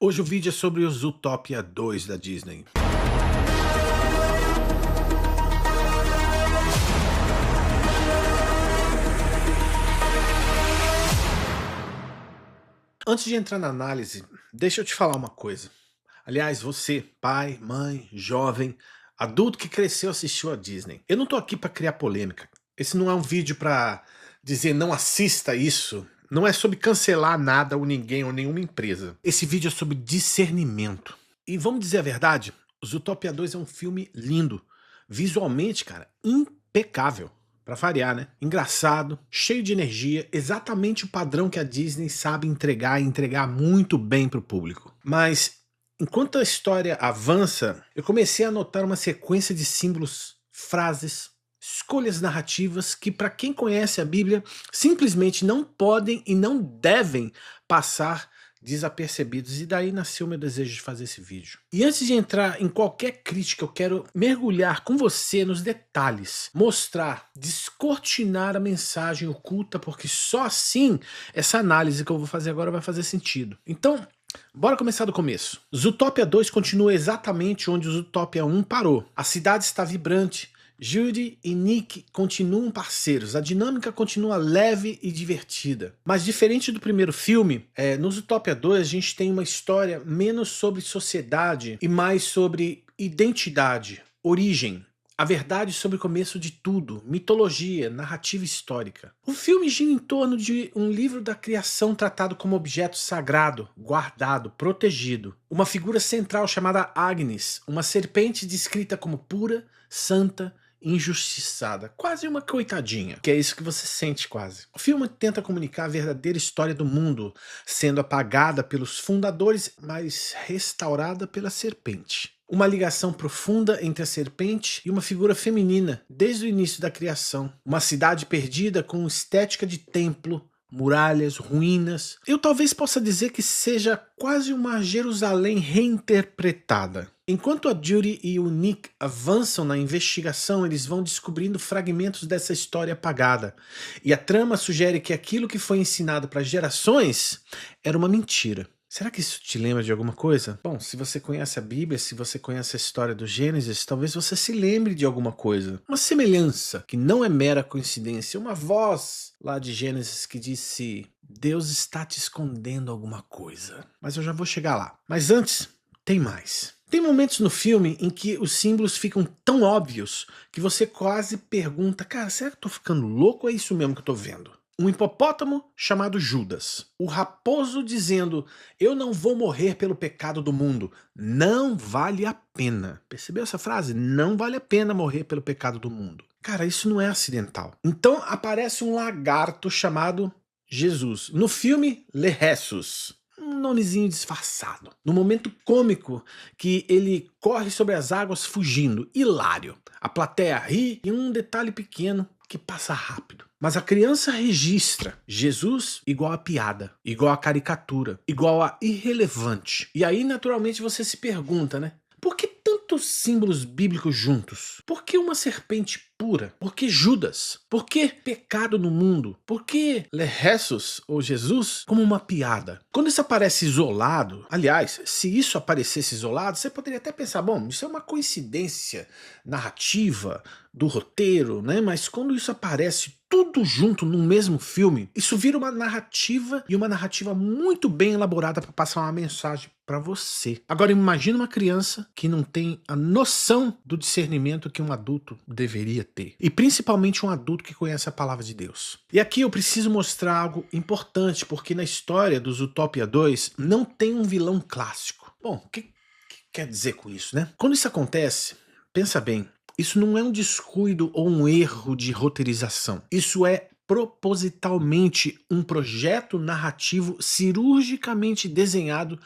Hoje o vídeo é sobre o Zootopia 2 da Disney. Antes de entrar na análise, deixa eu te falar uma coisa. Aliás, você, pai, mãe, jovem, adulto que cresceu assistiu a Disney. Eu não tô aqui pra criar polêmica. Esse não é um vídeo pra dizer não assista isso. Não é sobre cancelar nada ou ninguém ou nenhuma empresa. Esse vídeo é sobre discernimento. E vamos dizer a verdade, Zootopia 2 é um filme lindo. Visualmente, cara, impecável. Pra variar, né? Engraçado, cheio de energia, exatamente o padrão que a Disney sabe entregar e entregar muito bem pro público. Mas, enquanto a história avança, eu comecei a notar uma sequência de símbolos, frases, escolhas narrativas que, para quem conhece a Bíblia, simplesmente não podem e não devem passar desapercebidos, e daí nasceu meu desejo de fazer esse vídeo. E antes de entrar em qualquer crítica, eu quero mergulhar com você nos detalhes, mostrar, descortinar a mensagem oculta, porque só assim essa análise que eu vou fazer agora vai fazer sentido. Então, bora começar do começo. Zootopia 2 continua exatamente onde o Zootopia 1 parou. A cidade está vibrante, Judy e Nick continuam parceiros, a dinâmica continua leve e divertida. Mas diferente do primeiro filme, no Zootopia 2 a gente tem uma história menos sobre sociedade e mais sobre identidade, origem. A verdade sobre o começo de tudo, mitologia, narrativa histórica. O filme gira em torno de um livro da criação tratado como objeto sagrado, guardado, protegido. Uma figura central chamada Agnes, uma serpente descrita como pura, santa, injustiçada, quase uma coitadinha, que é isso que você sente quase. O filme tenta comunicar a verdadeira história do mundo, sendo apagada pelos fundadores, mas restaurada pela serpente. Uma ligação profunda entre a serpente e uma figura feminina desde o início da criação. Uma cidade perdida com estética de templo, muralhas, ruínas. Eu talvez possa dizer que seja quase uma Jerusalém reinterpretada. Enquanto a Judy e o Nick avançam na investigação, eles vão descobrindo fragmentos dessa história apagada. E a trama sugere que aquilo que foi ensinado para gerações era uma mentira. Será que isso te lembra de alguma coisa? Bom, se você conhece a Bíblia, se você conhece a história do Gênesis, talvez você se lembre de alguma coisa. Uma semelhança, que não é mera coincidência. Uma voz lá de Gênesis que disse: Deus está te escondendo alguma coisa. Mas eu já vou chegar lá. Mas antes, tem mais. Tem momentos no filme em que os símbolos ficam tão óbvios que você quase pergunta: cara, será que eu tô ficando louco ou é isso mesmo que eu tô vendo? Um hipopótamo chamado Judas. O raposo dizendo: eu não vou morrer pelo pecado do mundo. Não vale a pena. Percebeu essa frase? Não vale a pena morrer pelo pecado do mundo. Cara, isso não é acidental. Então aparece um lagarto chamado Jesus. No filme, Le Jesus. Um nomezinho disfarçado. No momento cômico que ele corre sobre as águas fugindo. Hilário. A plateia ri e um detalhe pequeno que passa rápido. Mas a criança registra Jesus igual a piada, igual a caricatura, igual a irrelevante. E aí naturalmente você se pergunta, né? Por que tantos símbolos bíblicos juntos? Por que uma serpente pura? Por que Judas? Por que pecado no mundo? Por que Jesus ou Jesus como uma piada? Quando isso aparece isolado, aliás, se isso aparecesse isolado, você poderia até pensar, bom, isso é uma coincidência narrativa do roteiro, né? Mas quando isso aparece tudo junto no mesmo filme, isso vira uma narrativa, e uma narrativa muito bem elaborada para passar uma mensagem para você. Agora imagina uma criança que não tem a noção do discernimento que um adulto deveria ter. E principalmente um adulto que conhece a palavra de Deus. E aqui eu preciso mostrar algo importante, porque na história do Zootopia 2 não tem um vilão clássico. Bom, o que quer dizer com isso, né? Quando isso acontece, pensa bem, isso não é um descuido ou um erro de roteirização. Isso é propositalmente um projeto narrativo cirurgicamente desenhado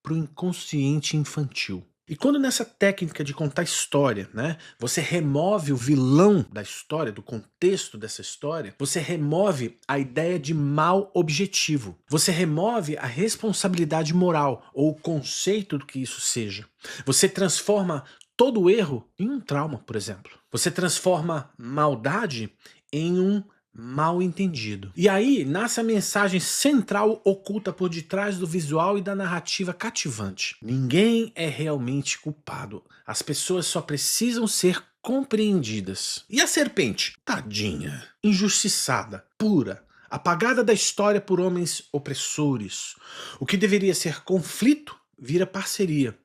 para o inconsciente infantil. E quando nessa técnica de contar história, né, você remove o vilão da história, do contexto dessa história, você remove a ideia de mal objetivo. Você remove a responsabilidade moral, ou o conceito do que isso seja. Você transforma todo erro em um trauma, por exemplo. Você transforma maldade em um mal entendido. E aí nasce a mensagem central oculta por detrás do visual e da narrativa cativante. Ninguém é realmente culpado. As pessoas só precisam ser compreendidas. E a serpente? Tadinha, injustiçada, pura, apagada da história por homens opressores. O que deveria ser conflito vira parceria.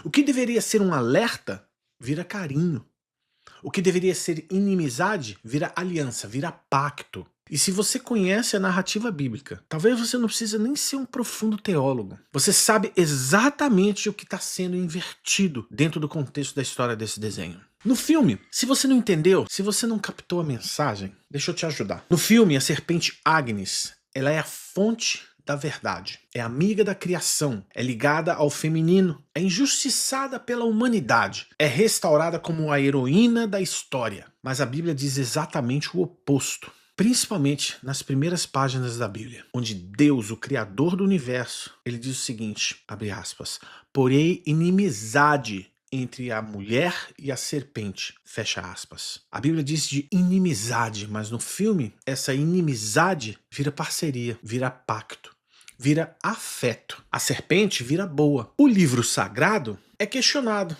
O que deveria ser um alerta vira carinho. O que deveria ser inimizade vira aliança, vira pacto. E se você conhece a narrativa bíblica, talvez você não precisa nem ser um profundo teólogo. Você sabe exatamente o que está sendo invertido dentro do contexto da história desse desenho. No filme, se você não entendeu, se você não captou a mensagem, deixa eu te ajudar. No filme, a serpente Agnes, ela é a fonte da verdade, é amiga da criação, é ligada ao feminino, é injustiçada pela humanidade, é restaurada como a heroína da história. Mas a Bíblia diz exatamente o oposto. Principalmente nas primeiras páginas da Bíblia, onde Deus, o Criador do universo, ele diz o seguinte, abre aspas, porém inimizade entre a mulher e a serpente, fecha aspas. A Bíblia diz de inimizade, mas no filme, essa inimizade vira parceria, vira pacto, vira afeto. A serpente vira boa. O livro sagrado é questionado.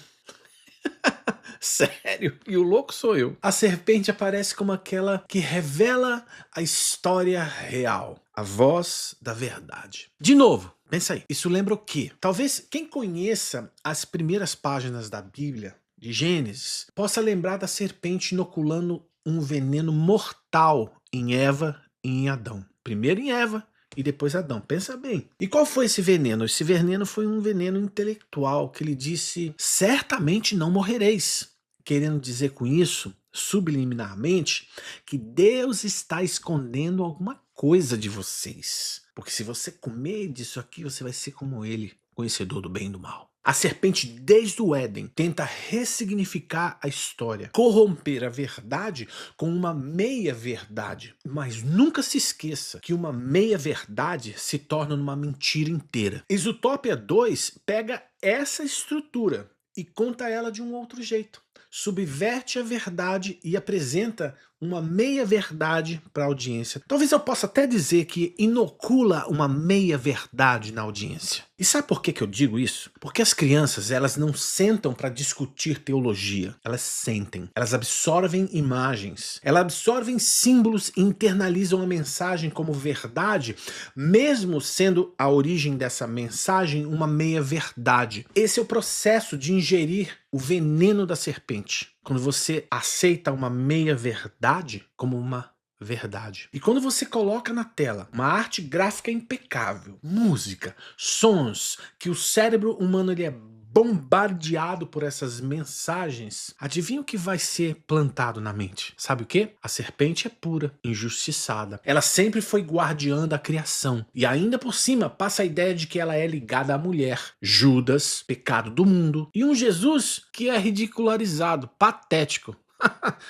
Sério? E o louco sou eu. A serpente aparece como aquela que revela a história real, a voz da verdade. De novo, pensa aí, isso lembra o quê? Talvez quem conheça as primeiras páginas da Bíblia, de Gênesis, possa lembrar da serpente inoculando um veneno mortal em Eva e em Adão. Primeiro em Eva e depois Adão. Pensa bem. E qual foi esse veneno? Esse veneno foi um veneno intelectual que ele disse, certamente não morrereis. Querendo dizer com isso, subliminarmente, que Deus está escondendo alguma coisa de vocês. Porque se você comer disso aqui, você vai ser como ele, conhecedor do bem e do mal. A serpente, desde o Éden, tenta ressignificar a história, corromper a verdade com uma meia-verdade. Mas nunca se esqueça que uma meia-verdade se torna uma mentira inteira. Exutópia 2 pega essa estrutura e conta ela de um outro jeito. Subverte a verdade e apresenta uma meia-verdade para a audiência. Talvez eu possa até dizer que inocula uma meia-verdade na audiência. E sabe por que eu digo isso? Porque as crianças, elas não sentam para discutir teologia. Elas sentem. Elas absorvem imagens. Elas absorvem símbolos e internalizam a mensagem como verdade, mesmo sendo a origem dessa mensagem uma meia-verdade. Esse é o processo de ingerir o veneno da serpente. Quando você aceita uma meia-verdade como uma verdade. E quando você coloca na tela uma arte gráfica impecável, música, sons, que o cérebro humano ele é bombardeado por essas mensagens, adivinha o que vai ser plantado na mente? Sabe o quê? A serpente é pura, injustiçada. Ela sempre foi guardiã da criação. E ainda por cima passa a ideia de que ela é ligada à mulher. Judas, pecado do mundo. E um Jesus que é ridicularizado, patético.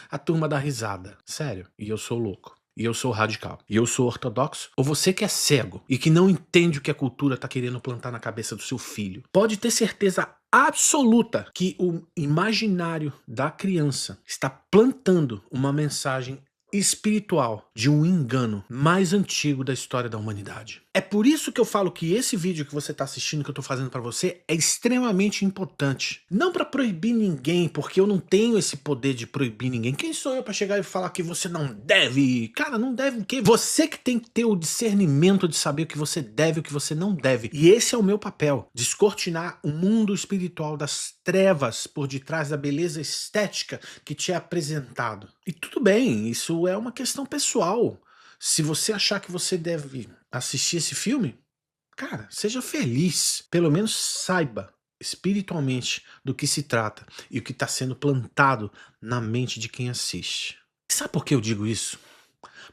A turma dá risada. Sério. E eu sou louco. E eu sou radical. E eu sou ortodoxo. Ou você que é cego e que não entende o que a cultura está querendo plantar na cabeça do seu filho. Pode ter certeza absoluta que o imaginário da criança está plantando uma mensagem espiritual de um engano mais antigo da história da humanidade. É por isso que eu falo que esse vídeo que você está assistindo, que eu estou fazendo para você, é extremamente importante. Não para proibir ninguém, porque eu não tenho esse poder de proibir ninguém. Quem sou eu para chegar e falar que você não deve? Cara, não deve o quê? Você que tem que ter o discernimento de saber o que você deve e o que você não deve. E esse é o meu papel, descortinar o mundo espiritual das trevas por detrás da beleza estética que te é apresentado. E tudo bem, isso é uma questão pessoal. Se você achar que você deve assistir esse filme, cara, seja feliz. Pelo menos saiba espiritualmente do que se trata e o que está sendo plantado na mente de quem assiste. Sabe por que eu digo isso?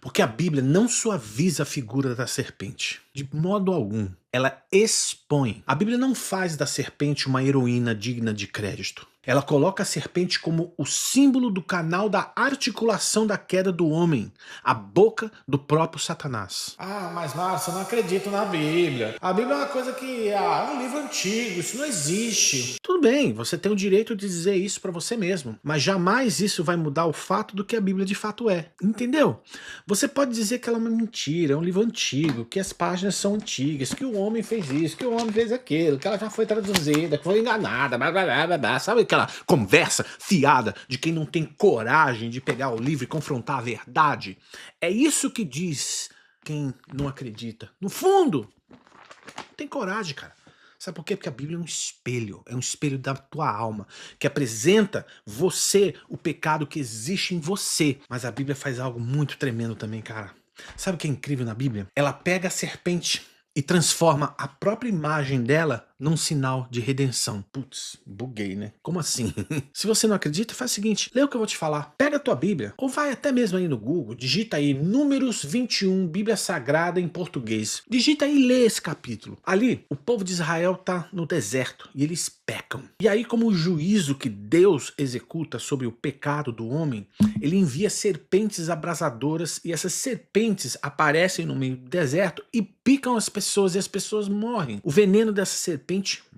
Porque a Bíblia não suaviza a figura da serpente, de modo algum. ela expõe. A Bíblia não faz da serpente uma heroína digna de crédito. Ela coloca a serpente como o símbolo do canal da articulação da queda do homem, a boca do próprio Satanás. Ah, mas Márcio, eu não acredito na Bíblia. A Bíblia é uma coisa que é um livro antigo, isso não existe. Tudo bem, você tem o direito de dizer isso para você mesmo, mas jamais isso vai mudar o fato do que a Bíblia de fato é. Entendeu? Você pode dizer que ela é uma mentira, é um livro antigo, que as páginas são antigas, que o homem fez isso, que o homem fez aquilo, que ela já foi traduzida, que foi enganada, blá blá blá blá blá. Sabe aquela conversa fiada de quem não tem coragem de pegar o livro e confrontar a verdade? É isso que diz quem não acredita. No fundo, não tem coragem, cara. Sabe por quê? Porque a Bíblia é um espelho da tua alma, que apresenta você, o pecado que existe em você. Mas a Bíblia faz algo muito tremendo também, cara. Sabe o que é incrível na Bíblia? Ela pega a serpente e transforma a própria imagem dela num sinal de redenção. Putz, buguei, né? Como assim? Se você não acredita, faz o seguinte, lê o que eu vou te falar. Pega a tua Bíblia, ou vai até mesmo aí no Google, digita aí Números 21, Bíblia Sagrada em português. Digita aí e lê esse capítulo. Ali, o povo de Israel tá no deserto e eles pecam. E aí, como o juízo que Deus executa sobre o pecado do homem, ele envia serpentes abrasadoras e essas serpentes aparecem no meio do deserto e picam as pessoas e as pessoas morrem. O veneno dessa serpente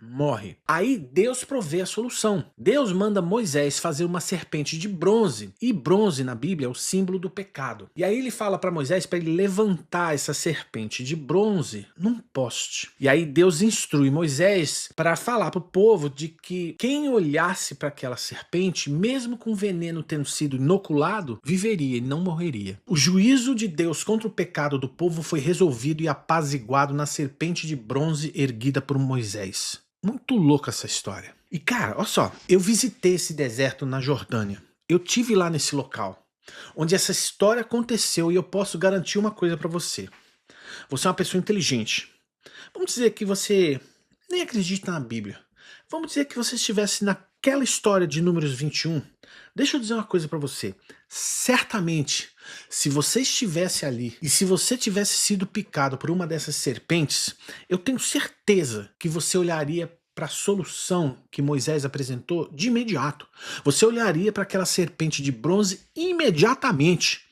morre. Aí Deus provê a solução. Deus manda Moisés fazer uma serpente de bronze. E bronze na Bíblia é o símbolo do pecado. E aí ele fala para Moisés para ele levantar essa serpente de bronze num poste. E aí Deus instrui Moisés para falar para o povo de que quem olhasse para aquela serpente, mesmo com o veneno tendo sido inoculado, viveria e não morreria. O juízo de Deus contra o pecado do povo foi resolvido e apaziguado na serpente de bronze erguida por Moisés. Muito louca essa história. E cara, olha só, eu visitei esse deserto na Jordânia. Eu tive lá nesse local, onde essa história aconteceu, e eu posso garantir uma coisa pra você. Você é uma pessoa inteligente. Vamos dizer que você nem acredita na Bíblia. Vamos dizer que você estivesse naquela história de Números 21. Deixa eu dizer uma coisa pra você. Certamente, se você estivesse ali e se você tivesse sido picado por uma dessas serpentes, eu tenho certeza que você olharia para a solução que Moisés apresentou de imediato. Você olharia para aquela serpente de bronze imediatamente.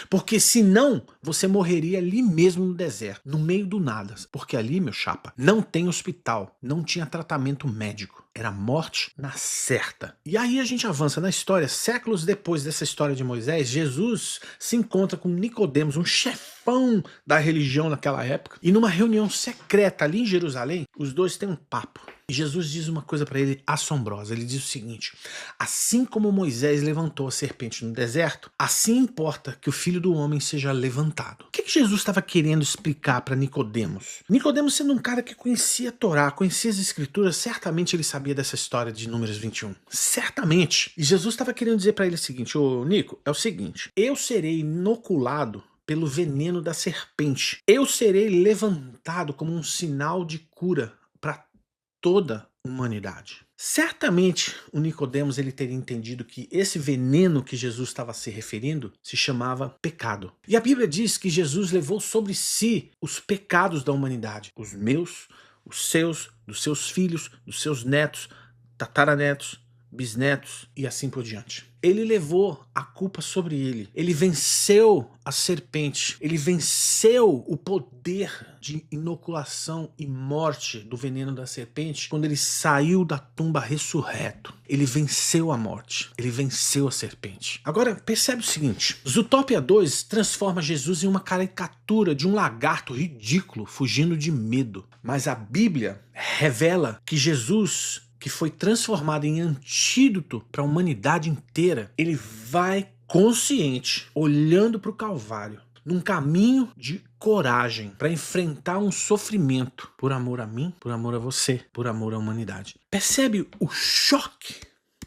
Porque senão você morreria ali mesmo no deserto, no meio do nada. Porque ali, meu chapa, não tem hospital, não tinha tratamento médico. Era morte na certa. E aí a gente avança na história. Séculos depois dessa história de Moisés, Jesus se encontra com Nicodemos, um chefão da religião naquela época. E numa reunião secreta ali em Jerusalém, os dois têm um papo. E Jesus diz uma coisa para ele assombrosa. Ele diz o seguinte: assim como Moisés levantou a serpente no deserto, assim importa que o Filho do Homem seja levantado. O que Jesus estava querendo explicar para Nicodemos? Nicodemos, sendo um cara que conhecia a Torá, conhecia as Escrituras, certamente ele sabia dessa história de Números 21. Certamente. E Jesus estava querendo dizer para ele o seguinte: ô Nico, é o seguinte, eu serei inoculado pelo veneno da serpente. Eu serei levantado como um sinal de cura para toda a humanidade. Certamente o Nicodemos ele teria entendido que esse veneno que Jesus estava se referindo se chamava pecado. E a Bíblia diz que Jesus levou sobre si os pecados da humanidade. Os meus, os seus, dos seus filhos, dos seus netos, tataranetos, bisnetos e assim por diante. Ele levou a culpa sobre ele. Ele venceu a serpente. Ele venceu o poder de inoculação e morte do veneno da serpente quando ele saiu da tumba ressurreto. Ele venceu a morte. Ele venceu a serpente. Agora, percebe o seguinte. Zootopia 2 transforma Jesus em uma caricatura de um lagarto ridículo fugindo de medo. Mas a Bíblia revela que Jesus, que foi transformado em antídoto para a humanidade inteira, ele vai consciente, olhando para o Calvário, num caminho de coragem para enfrentar um sofrimento por amor a mim, por amor a você, por amor à humanidade. Percebe o choque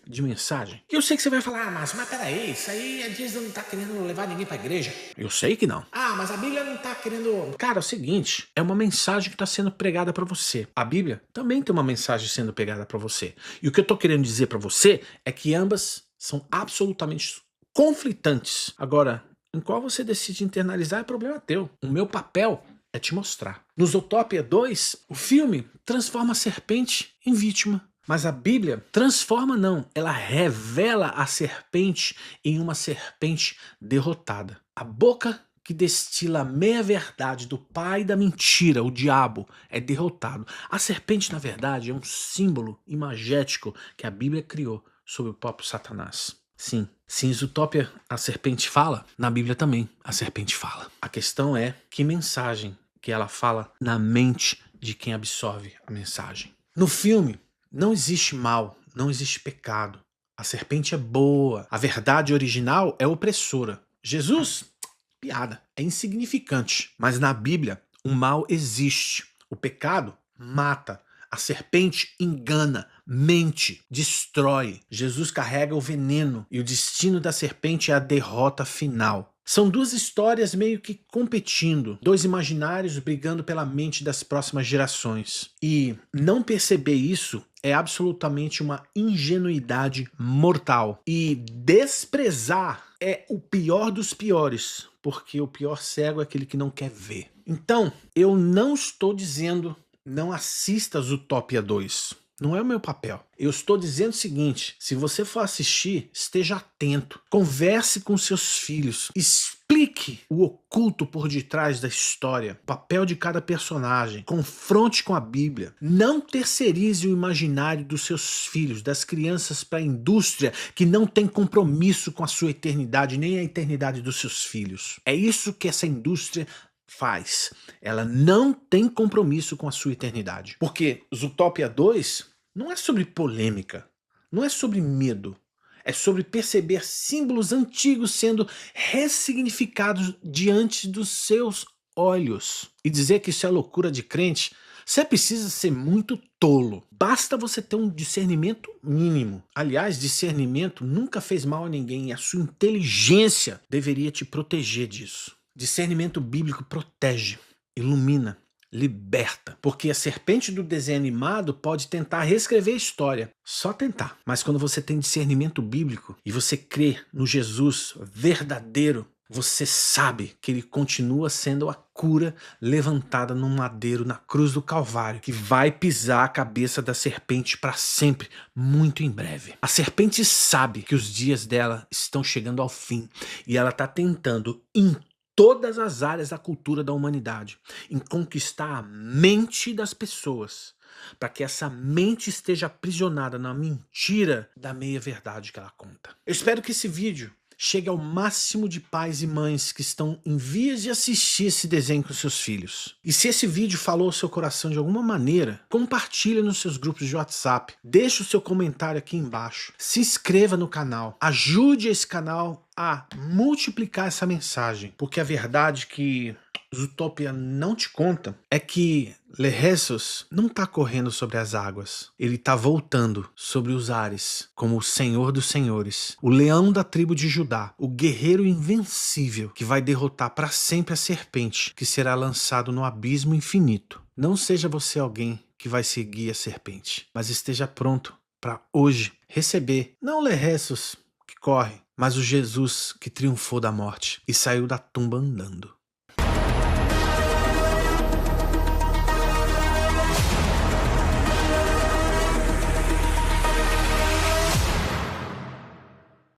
de mensagem? E eu sei que você vai falar: mas peraí, isso aí a Disney não tá querendo levar ninguém pra igreja. Eu sei que não. Ah, mas a Bíblia não tá querendo... Cara, é o seguinte, é uma mensagem que tá sendo pregada pra você. A Bíblia também tem uma mensagem sendo pregada pra você. E o que eu tô querendo dizer pra você é que ambas são absolutamente conflitantes. Agora, em qual você decide internalizar é problema teu. O meu papel é te mostrar. No Zootopia 2, o filme transforma a serpente em vítima. Mas a Bíblia transforma não, ela revela a serpente em uma serpente derrotada. A boca que destila a meia-verdade do pai da mentira, o diabo, é derrotado. A serpente, na verdade, é um símbolo imagético que a Bíblia criou sobre o próprio Satanás. Sim, se em Zootopia a serpente fala, na Bíblia também a serpente fala. A questão é que mensagem que ela fala na mente de quem absorve a mensagem. No filme, não existe mal, não existe pecado. A serpente é boa. A verdade original é opressora. Jesus, piada, é insignificante. Mas na Bíblia, o mal existe. O pecado mata. A serpente engana, mente, destrói. Jesus carrega o veneno e o destino da serpente é a derrota final. São duas histórias meio que competindo, dois imaginários brigando pela mente das próximas gerações. E não perceber isso é absolutamente uma ingenuidade mortal. E desprezar é o pior dos piores, porque o pior cego é aquele que não quer ver. Então, eu não estou dizendo não assista Zootopia 2. Não é o meu papel. Eu estou dizendo o seguinte, se você for assistir, esteja atento. Converse com seus filhos. Explique o oculto por detrás da história, o papel de cada personagem. Confronte com a Bíblia. Não terceirize o imaginário dos seus filhos, das crianças para a indústria que não tem compromisso com a sua eternidade, nem a eternidade dos seus filhos. É isso que essa indústria faz. Ela não tem compromisso com a sua eternidade. Porque Zootopia 2 não é sobre polêmica, não é sobre medo, é sobre perceber símbolos antigos sendo ressignificados diante dos seus olhos. E dizer que isso é loucura de crente, você precisa ser muito tolo. Basta você ter um discernimento mínimo. Aliás, discernimento nunca fez mal a ninguém e a sua inteligência deveria te proteger disso. Discernimento bíblico protege, ilumina, liberta. Porque a serpente do desenho animado pode tentar reescrever a história. Só tentar. Mas quando você tem discernimento bíblico e você crê no Jesus verdadeiro, você sabe que ele continua sendo a cura levantada num madeiro na cruz do Calvário, que vai pisar a cabeça da serpente para sempre, muito em breve. A serpente sabe que os dias dela estão chegando ao fim e ela está tentando todas as áreas da cultura da humanidade, em conquistar a mente das pessoas, para que essa mente esteja aprisionada na mentira da meia-verdade que ela conta. Eu espero que esse vídeo chegue ao máximo de pais e mães que estão em vias de assistir esse desenho com seus filhos. E se esse vídeo falou ao seu coração de alguma maneira, compartilhe nos seus grupos de WhatsApp, deixe o seu comentário aqui embaixo, se inscreva no canal, ajude esse canal a multiplicar essa mensagem, porque a verdade que Zootopia não te conta é que Jesus não está correndo sobre as águas, ele está voltando sobre os ares como o Senhor dos Senhores, o leão da tribo de Judá, o guerreiro invencível que vai derrotar para sempre a serpente que será lançado no abismo infinito. Não seja você alguém que vai seguir a serpente, mas esteja pronto para hoje receber não o Jesus que corre, mas o Jesus que triunfou da morte e saiu da tumba andando.